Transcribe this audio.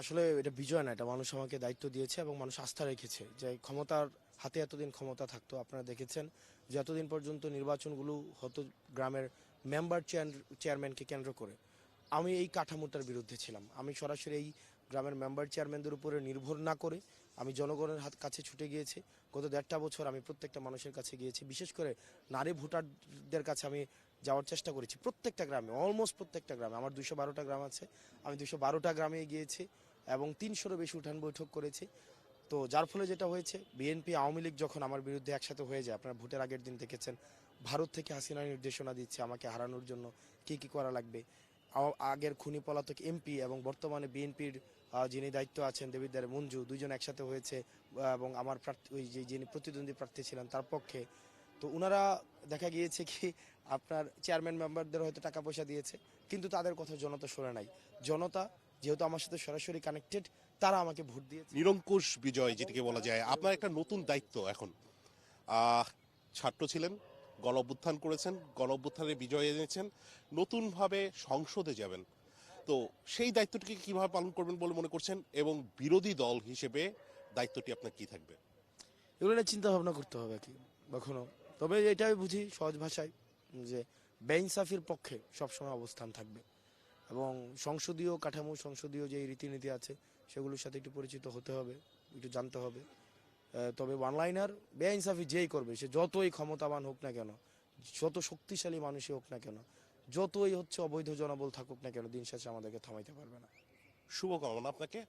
আসলে এটা বিজয় না, এটা মানুষ আমাকে দায়িত্ব দিয়েছে এবং মানুষ আস্থা রেখেছে যে ক্ষমতার হাতে এতদিন ক্ষমতা থাকতো। আপনারা দেখেছেন যে এতদিন পর্যন্ত নির্বাচনগুলো হতো গ্রামের মেম্বার চেয়ারম্যানকে কেন্দ্র করে। আমি এই কাঠামোটার বিরুদ্ধে ছিলাম। আমি সরাসরি এই গ্রামের মেম্বার চেয়ারম্যানদের উপরে নির্ভর না করে আমি জনগণের কাছে ছুটে গিয়েছি। গত 1.5 বছর আমি প্রত্যেকটা মানুষের কাছে গিয়েছি, বিশেষ করে নারী ভোটারদের কাছে আমি যাওয়ার চেষ্টা করেছি। প্রত্যেকটা গ্রামে, অলমোস্ট প্রত্যেকটা গ্রামে, আমার 212টা গ্রাম আছে, আমি 212টা গ্রামে গিয়েছি এবং 300-রও বেশি উঠান বৈঠক করেছি। তো যার ফলে যেটা হয়েছে, বিএনপি আওয়ামী লীগ যখন আমার বিরুদ্ধে একসাথে হয়ে যায়, আপনারা ভোটের আগের দিন দেখেছেন ভারত থেকে হাসিনা নির্দেশনা দিচ্ছে আমাকে হারানোর জন্য কী কী করা লাগবে। আগের খুনি পলাতক এমপি এবং বর্তমানে বিএনপির যিনি দায়িত্ব আছেন দেবিদ্বার মঞ্জু, দুইজন একসাথে হয়েছে এবং আমার প্রার্থী, ওই যে যিনি প্রতিদ্বন্দ্বী প্রার্থী ছিলেন তার পক্ষে। তো ওনারা দেখা গিয়েছে কি আপনার চেয়ারম্যান মেম্বারদের হয়তো টাকা পয়সা দিয়েছে, কিন্তু তাদের কথা জনতা শোনে নাই। জনতা যেহেতু আমার সাথে সরাসরি কানেক্টেড, তারা আমাকে ভোট দিয়েছে। নিরঙ্কুশ বিজয় যেটাকে বলা যায়, আপনার একটা নতুন দায়িত্ব এখন। আহ, ছাত্র ছিলেন, গণ অভ্যুত্থান করেছেন, গণ অভ্যুত্থানে বিজয় এনেছেন, নতুনভাবে সংসদে যাবেন। তো সেই দায়িত্বটিকে কিভাবে পালন করবেন বলে মনে করছেন, এবং বিরোধী দল হিসেবে দায়িত্বটি আপনার কি থাকবে? এগুলো নিয়ে চিন্তা ভাবনা করতে হবে কি কখনো। তবে এটাই বুঝি সহজ ভাষায় যে বেইনসাফির পক্ষে সবসময় অবস্থান থাকবে এবং সংসদীয় কাঠামো, সংসদীয় যে রীতিনীতি আছে সেগুলোর সাথে একটু পরিচিত হতে হবে, একটু জানতে হবে। তবে ওয়ানলাইনার বেআইনসাফি যেই করবে, সে যতই ক্ষমতাবান হোক না কেন, যত শক্তিশালী মানুষই হোক না কেন, যতই অবৈধ জনবল থাকুক না কেন, দিন শেষে আমাদেরকে থামাইতে পারবে না। শুভকামনা আপনাকে।